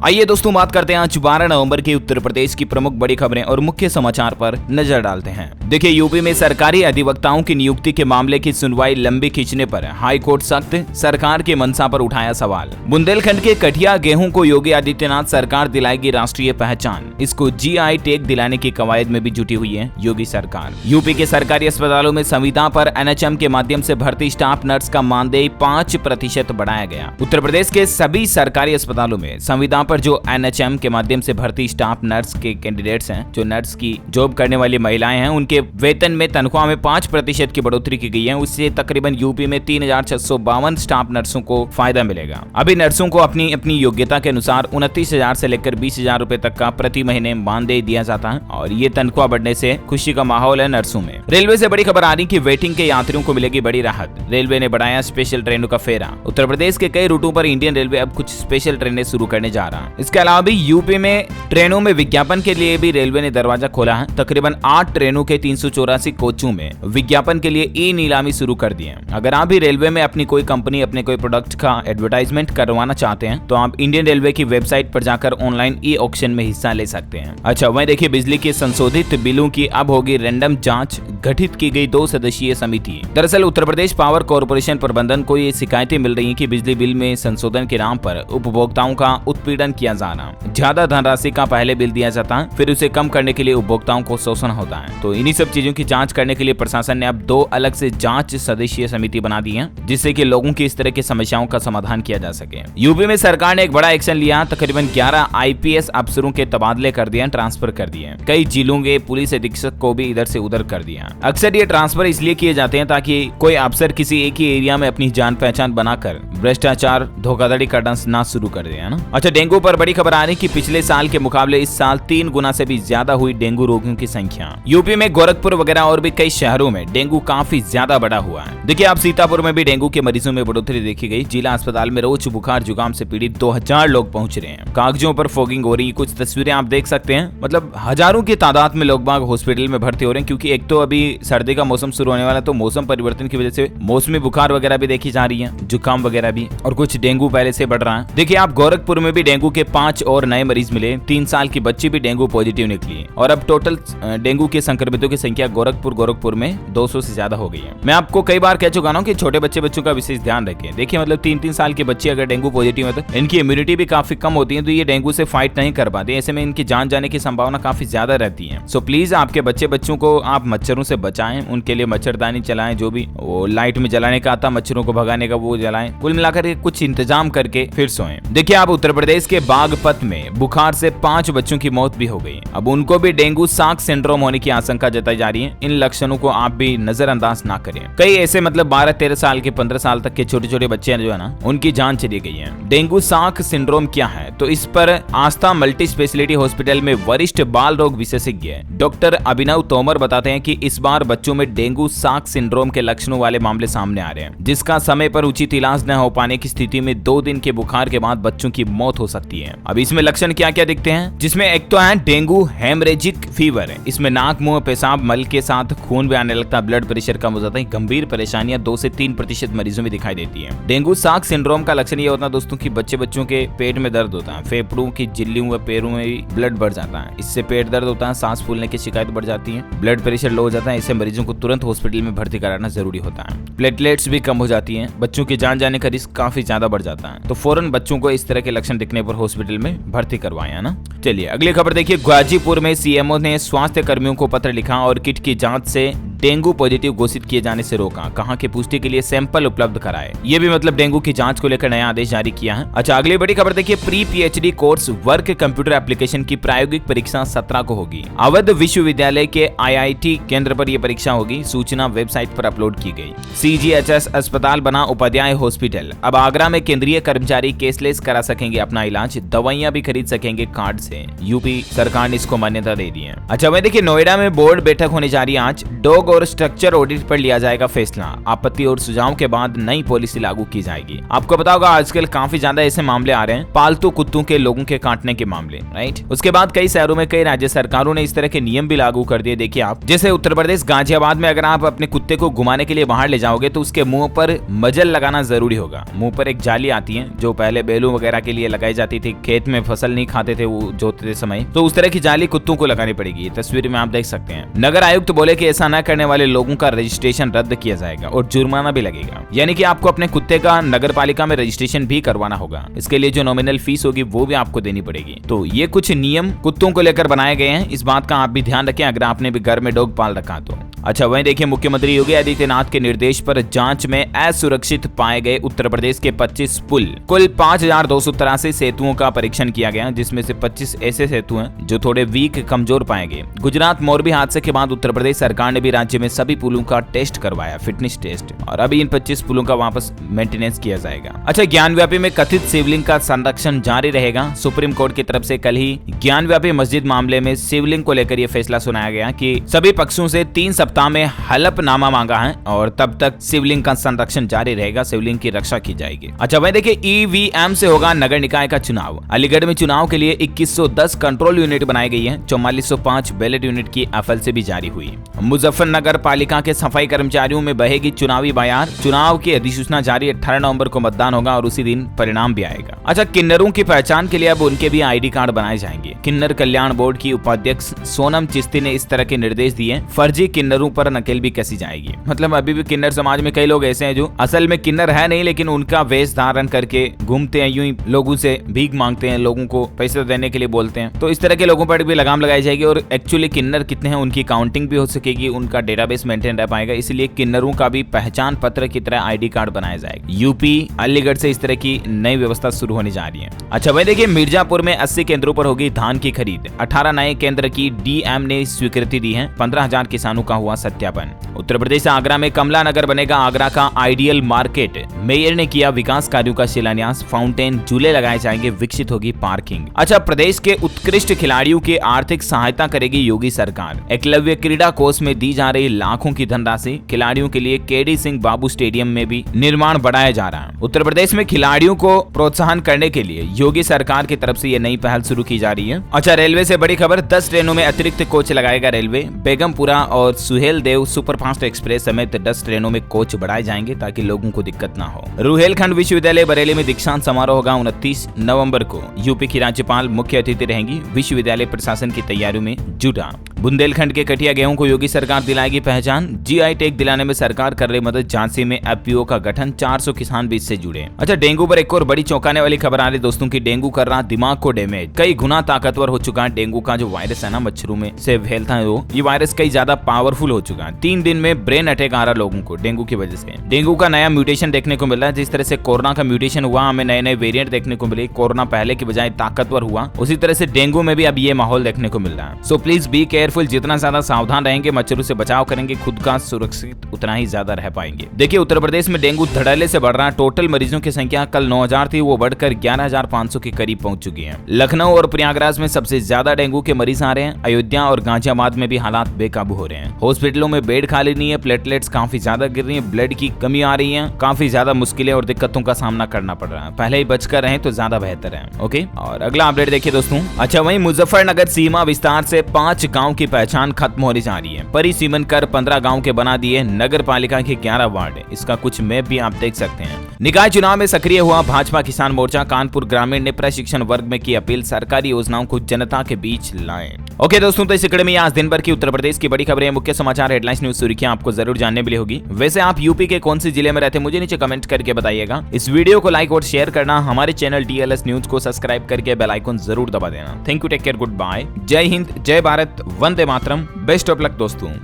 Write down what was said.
आइए दोस्तों बात करते हैं आज 12 नवंबर की उत्तर प्रदेश की प्रमुख बड़ी खबरें और मुख्य समाचार पर नजर डालते हैं। देखिए, यूपी में सरकारी अधिवक्ताओं की नियुक्ति के मामले की सुनवाई लंबी खींचने पर हाई कोर्ट सख्त, सरकार की मंशा पर उठाया सवाल। बुंदेलखंड के कठिया गेहूं को योगी आदित्यनाथ सरकार दिलाएगी राष्ट्रीय पहचान। इसको GI टैग दिलाने की कवायद में भी जुटी हुई है योगी सरकार। यूपी के सरकारी अस्पतालों में संविदा पर NHM के माध्यम से भर्ती स्टाफ नर्स का मानदेय 5% बढ़ाया गया। उत्तर प्रदेश के सभी सरकारी अस्पतालों में संविदा पर जो NHM के माध्यम से भर्ती स्टाफ नर्स के कैंडिडेट्स हैं, जो नर्स की जॉब करने वाली महिलाएं हैं, उनके वेतन में तनख्वाह में 5% की बढ़ोतरी की गई है। उससे तकरीबन यूपी में 3652 स्टाफ नर्सों को फायदा मिलेगा। अभी नर्सों को अपनी अपनी योग्यता के अनुसार 29,000 से लेकर 20,000 रुपए तक का प्रति महीने मानदेय दिया जाता है और ये तनख्वाह बढ़ने से खुशी का माहौल है नर्सों में। रेलवे से बड़ी खबर आ रही कि वेटिंग के यात्रियों को मिलेगी बड़ी राहत। रेलवे ने बढ़ाया स्पेशल ट्रेनों का फेरा। उत्तर प्रदेश के कई रूटों पर इंडियन रेलवे अब कुछ स्पेशल ट्रेनें शुरू करने जा रहा है। इसके अलावा भी यूपी में ट्रेनों में विज्ञापन के लिए भी रेलवे ने दरवाजा खोला है। तकरीबन 8 ट्रेनों के 384 कोचों में विज्ञापन के लिए ई-नीलामी शुरू कर दी है। अगर आप भी रेलवे में अपनी कोई कंपनी, अपने कोई प्रोडक्ट का एडवर्टाइजमेंट करवाना चाहते हैं तो आप इंडियन रेलवे की वेबसाइट पर जाकर ऑनलाइन ई ऑक्शन में हिस्सा ले सकते हैं। अच्छा, वहीं देखिए, बिजली के संशोधित बिलों की अब होगी रैंडम जांच। गठित की गई 2 सदस्यीय समिति। दरअसल उत्तर प्रदेश पावर कॉर्पोरेशन प्रबंधन को ये शिकायतें मिल रही है कि बिजली बिल में संशोधन के नाम पर उपभोक्ताओं का उत्पीड़न किया जा रहा है। ज्यादा धनराशि का पहले बिल दिया जाता है, फिर उसे कम करने के लिए उपभोक्ताओं को शोषण होता है। तो इन्हीं सब चीजों की जांच करने के लिए प्रशासन ने अब 2 अलग से जांच सदस्यीय समिति बना दी है, जिससे कि लोगों की इस तरह की समस्याओं का समाधान किया जा सके। यूपी में सरकार ने एक बड़ा एक्शन लिया। तकरीबन 11 IPS अफसरों के तबादले कर दिए, ट्रांसफर कर दिए। कई जिलों के पुलिस अधीक्षक को भी इधर से उधर कर दिया। अक्सर ये ट्रांसफर इसलिए किए जाते हैं ताकि कोई अफसर किसी एक ही एरिया में अपनी जान पहचान बनाकर भ्रष्टाचार, धोखाधड़ी करना ना शुरू कर दे, है ना। अच्छा, डेंगू पर बड़ी खबर आ रही कि पिछले साल के मुकाबले इस साल 3 गुना से भी ज्यादा हुई डेंगू रोगियों की संख्या। यूपी में गोरखपुर वगैरह और भी कई शहरों में डेंगू काफी ज्यादा बढ़ा हुआ है। देखिए, अब सीतापुर में भी डेंगू के मरीजों में बढ़ोतरी देखी गई। जिला अस्पताल में रोज बुखार जुकाम से पीड़ित 2000 लोग पहुंच रहे हैं। कागजों पर फॉगिंग हो रही, कुछ तस्वीरें आप देख सकते हैं। मतलब हजारों की तादाद में लोग बाग हॉस्पिटल में भर्ती हो रहे हैं, क्योंकि एक तो अभी सर्दी का मौसम शुरू होने वाला, तो मौसम परिवर्तन की वजह से मौसमी बुखार वगैरह भी देखी जा रही है, जुकाम वगैरह भी, और कुछ डेंगू पहले से बढ़ रहा है। देखिए, आप गोरखपुर में भी डेंगू के 5 और नए मरीज मिले। 3 साल की बच्ची भी डेंगू पॉजिटिव निकली और अब टोटल डेंगू के संक्रमितों की संख्या गोरखपुर में 200 से ज्यादा हो गई है। मैं आपको कई बार कह चुका हूं कि छोटे बच्चों का विशेष ध्यान रखें। देखिए, मतलब 3-3 साल के बच्चे अगर डेंगू पॉजिटिव है तो इनकी इम्यूनिटी भी काफी कम होती है, तो ये डेंगू से फाइट नहीं कर पाते। ऐसे में इनकी जान जाने की संभावना काफी ज्यादा रहती है। सो प्लीज आपके बच्चों को आप मच्छरों से बचाएं, उनके लिए मच्छरदानी चलाएं, जो भी वो लाइट में जलाने का आता मच्छरों को भगाने का वो जलाएं। कुल मिलाकर कुछ इंतजाम करके फिर सोएं। देखिए, आप उत्तर प्रदेश के बागपत में बुखार से 5 बच्चों की मौत भी हो गई। अब उनको भी डेंगू साक सिंड्रोम होने की आशंका जताई जा रही है। इन लक्षणों को आप भी नजरअंदाज ना करें। कई ऐसे मतलब 12-13 साल के 15 साल तक के छोटे बच्चे जो है ना, उनकी जान चली गई है। डेंगू साक सिंड्रोम क्या है, तो इस पर आस्था मल्टी स्पेशलिटी हॉस्पिटल में वरिष्ठ बाल रोग विशेषज्ञ डॉक्टर अभिनव तोमर बताते हैं कि इस बार बच्चों में डेंगू साक सिंड्रोम के लक्षणों वाले मामले सामने आ रहे हैं, जिसका समय पर उचित इलाज न हो पाने की स्थिति में 2 दिन के बुखार के बाद बच्चों की मौत हो सकती है। अब इसमें लक्षण क्या क्या दिखते हैं, जिसमें एक तो है डेंगू हेमरेजिक फीवर। इसमें नाक, मुंह, पेशाब, मल के साथ खून भी आने लगता है, ब्लड प्रेशर कम हो जाता है। गंभीर परेशानियां 2 से 3% मरीजों में दिखाई देती है। डेंगू साक सिंड्रोम का लक्षण ये होता है दोस्तों कि बच्चों के पेट में दर्द होता है, फेफड़ों की झिल्लियों व पैरों में भी ब्लड बढ़ जाता है। इससे पेट दर्द होता है, सांस फूलने की शिकायत बढ़ जाती है, ब्लड प्रेशर लो हो जाता है। ऐसे मरीजों को तुरंत हॉस्पिटल में भर्ती कराना जरूरी होता है। प्लेटलेट्स भी कम हो जाती है, बच्चों की जान जाने का रिस्क काफी ज्यादा बढ़ जाता है। तो फौरन बच्चों को इस तरह के लक्षण दिखने पर हॉस्पिटल में भर्ती करवाएं, है ना। चलिए अगली खबर देखिए। गाजीपुर में CMO ने स्वास्थ्य कर्मियों को पत्र लिखा और किट की जांच से डेंगू पॉजिटिव घोषित किए जाने से रोका। कहा कि पुष्टि के लिए सैंपल उपलब्ध कराए। ये भी मतलब डेंगू की जांच को लेकर नया आदेश जारी किया है। अच्छा, अगली बड़ी खबर देखिए। Pre PhD course work computer application की प्रायोगिक परीक्षा 17 को होगी। अवध विश्वविद्यालय के IIT केंद्र पर यह परीक्षा होगी। सूचना वेबसाइट पर अपलोड की गई। CGHS अस्पताल बना उपाध्याय हॉस्पिटल। अब आगरा में केंद्रीय कर्मचारी कैशलेस करा सकेंगे अपना इलाज, दवाइयां भी खरीद सकेंगे कार्ड से। यूपी सरकार ने इसको मान्यता दे दी है। अच्छा, वही देखिए, नोएडा में बोर्ड बैठक होने जा रही है आज। डॉग बैकलॉग और स्ट्रक्चर ऑडिट पर लिया जाएगा फैसला। आपत्ति और सुझाव के बाद नई पॉलिसी लागू की जाएगी। आपको पता होगा आजकल काफी ज्यादा ऐसे मामले आ रहे हैं, पालतू कुत्तों के लोगों के काटने के मामले, राइट। उसके बाद कई शहरों में कई राज्य सरकारों ने इस तरह के नियम भी लागू कर दिए। देखिए आप, जैसे उत्तर प्रदेश गाजियाबाद में अगर आप अपने कुत्ते को घुमाने के लिए बाहर ले जाओगे तो उसके मुंह पर मजल लगाना जरूरी होगा। मुंह पर एक जाली आती है जो पहले बैलों वगैरह के लिए लगाई जाती थी, खेत में फसल नहीं खाते थे वो जोतते समय, तो उस तरह की जाली कुत्तों को लगानी पड़ेगी। तस्वीर में आप देख सकते हैं। नगर आयुक्त बोले कि ऐसा न करने वाले लोगों का रजिस्ट्रेशन रद्द किया जाएगा और जुर्माना भी लगेगा। यानी कि आपको अपने कुत्ते का नगर पालिका में रजिस्ट्रेशन भी करवाना होगा। इसके लिए जो नॉमिनल फीस होगी वो भी आपको देनी पड़ेगी। तो ये कुछ नियम कुत्तों को लेकर बनाए गए हैं। इस बात का आप भी ध्यान रखें अगर आपने भी घर में डॉग पाल रखा तो। अच्छा, वहीं देखिए मुख्यमंत्री योगी आदित्यनाथ के निर्देश पर जांच में असुरक्षित पाए गए उत्तर प्रदेश के 25 पुल, कुल 5283 सेतुओं का परीक्षण किया गया, जिसमें से 25 ऐसे सेतु हैं जो थोड़े वीक कमजोर पाए गए। गुजरात मोरबी हादसे के बाद उत्तर प्रदेश सरकार ने भी राज्य में सभी पुलों का टेस्ट करवाया, फिटनेस टेस्ट, और अभी इन 25 पुलों का वापस मेंटेनेंस किया जाएगा। अच्छा, ज्ञानव्यापी में कथित शिवलिंग का संरक्षण जारी रहेगा। सुप्रीम कोर्ट की तरफ से कल ही ज्ञानव्यापी मस्जिद मामले में शिवलिंग को लेकर यह फैसला सुनाया गया कि सभी पक्षों से 3 सप्ताह में हलफनामा मांगा है और तब तक शिवलिंग का संरक्षण जारी रहेगा, शिवलिंग की रक्षा की जाएगी। अच्छा भाई देखिए, ईवीएम से होगा नगर निकाय का चुनाव। अलीगढ़ में चुनाव के लिए 2110 कंट्रोल यूनिट बनाई गई है। 4405 बैलेट यूनिट की एफएलसी भी जारी हुई। मुजफ्फरनगर पालिका के सफाई कर्मचारियों में बहेगी चुनावी बयार। चुनाव की अधिसूचना जारी, 18 नवंबर को मतदान होगा और उसी दिन परिणाम भी आएगा। अच्छा, किन्नरों की पहचान के लिए अब उनके भी आईडी कार्ड बनाए जाएंगे। किन्नर कल्याण बोर्ड की उपाध्यक्ष सोनम चिश्ती ने इस तरह के निर्देश दिए। फर्जी किन्नरों पर नकेल भी कसी जाएगी। मतलब अभी भी किन्नर समाज में कई लोग ऐसे हैं जो असल में किन्नर है नहीं, लेकिन उनका वेश धारण करके घूमते हैं, यूं ही लोगों से भीख मांगते हैं, लोगों को पैसे देने के लिए बोलते हैं। तो इस तरह के लोगों पर भी लगाम लगाई जाएगी और एक्चुअली किन्नर कितने हैं उनकी काउंटिंग भी हो सकेगी, उनका डेटाबेस मेंटेन रह पाएगा। इसलिए किन्नरों का भी पहचान पत्र की तरह आईडी कार्ड बनाया जाएगा। यूपी अलीगढ़ से इस तरह की नई व्यवस्था शुरू होने जा रही है। अच्छा भाई देखिए, मिर्जापुर में 80 केंद्रों पर होगी धान की खरीद। 18 नए केंद्र की डीएम ने स्वीकृति दी है। 15,000 किसानों का हुआ सत्यापन। उत्तर प्रदेश आगरा में कमला नगर बनेगा आगरा का आइडियल मार्केट। मेयर ने किया विकास कार्यों का शिलान्यास। फाउंटेन, झूले लगाए जाएंगे, विकसित होगी पार्किंग। अच्छा, प्रदेश के उत्कृष्ट खिलाड़ियों की आर्थिक सहायता करेगी योगी सरकार। एकलव्य क्रीड़ा कोष में दी जा रही लाखों की धनराशि। खिलाड़ियों के लिए केडी सिंह बाबू स्टेडियम में भी निर्माण बढ़ाया जा रहा है। उत्तर प्रदेश में खिलाड़ियों को प्रोत्साहन करने के लिए योगी सरकार की तरफ से ये नई पहल शुरू की जा रही है। अच्छा, रेलवे से बड़ी खबर, 10 ट्रेनों में अतिरिक्त कोच लगाएगा रेलवे। बेगमपुरा और सुहेल देव सुपरफास्ट एक्सप्रेस समेत 10 ट्रेनों में कोच बढ़ाए जाएंगे ताकि लोगों को दिक्कत ना हो। रुहेलखंड विश्वविद्यालय बरेली में दीक्षांत समारोह होगा 29 नवंबर को। यूपी की राज्यपाल मुख्य अतिथि रहेंगी। विश्वविद्यालय प्रशासन की तैयारियों में जुटा। बुंदेलखंड के कटिया गेहूं को योगी सरकार दिलाएगी पहचान। जीआई टैग दिलाने में सरकार कर रही मदद। झांसी में एफपीओ का गठन। 400 किसान भी इससे जुड़े। अच्छा, डेंगू पर एक और बड़ी चौंकाने वाली खबर आ रही दोस्तों की। डेंगू कर रहा दिमाग को डैमेज। कई गुना ताकतवर हो चुका है डेंगू का जो वायरस है ना, मच्छरों में से फैलता है वो। ये वायरस कई ज्यादा पावरफुल हो चुका है। 3 दिन में ब्रेन अटैक आ रहा लोगों को डेंगू की वजह से। डेंगू का नया म्यूटेशन देखने को मिल रहा है। जिस तरह से कोरोना का म्यूटेशन हुआ, हमें नए नए वेरिएंट देखने को मिले। कोरोना पहले की बजाय ताकतवर हुआ, उसी तरह से डेंगू में भी अब ये माहौल देखने को मिल रहा है। So please be careful. जितना ज्यादा सावधान रहेंगे, मच्छरों से बचाव करेंगे, खुद का सुरक्षित उतना ही ज्यादा रह पाएंगे। देखिए, उत्तर प्रदेश में डेंगू धड़ल्ले से बढ़ रहा है। टोटल मरीजों की संख्या कल 9000 थी, वो बढ़कर 11500 के करीब पहुंच चुकी है। लखनऊ और प्रयागराज में सबसे ज्यादा डेंगू के मरीज आ रहे हैं। अयोध्या और गाजियाबाद में भी हालात बेकाबू हो रहे हैं। हॉस्पिटलों में बेड खाली नहीं है। प्लेटलेट्स काफी ज्यादा गिर रही है। ब्लड की कमी आ रही है। काफी ज्यादा मुश्किलें और दिक्कतों का सामना करना पड़ रहा है। पहले ही बचकर रहें तो ज्यादा बेहतर है। ओके, और अगला अपडेट देखिए दोस्तों। अच्छा, वहीं मुजफ्फरनगर सीमा विस्तार से 5 गांव की पहचान खत्म होने जा रही है। परिसीमन कर 15 गांव के बना दिए नगर पालिका के 11 वार्ड। इसका कुछ मैप भी आप देख सकते हैं। निकाय चुनाव में सक्रिय हुआ भाजपा किसान मोर्चा। कानपुर ग्रामीण ने प्रशिक्षण वर्ग में की अपील, सरकारी योजनाओं को जनता के बीच लाएं। ओके दोस्तों, तो इस कड़ी में आज दिन भर की उत्तर प्रदेश की बड़ी खबरें, मुख्य समाचार, हेडलाइंस, न्यूज सुर्खियां आपको जरूर जानने मिली होगी। वैसे आप यूपी के कौन से जिले में रहते हैं मुझे नीचे कमेंट करके बताइएगा। इस वीडियो को लाइक और शेयर करना, हमारे चैनल DLS न्यूज को सब्सक्राइब करके बेल आइकन जरूर दबा देना। Thank you, take care, goodbye, जय हिंद, जय भारत, वंदे मातरम, बेस्ट ऑफ लक दोस्तों।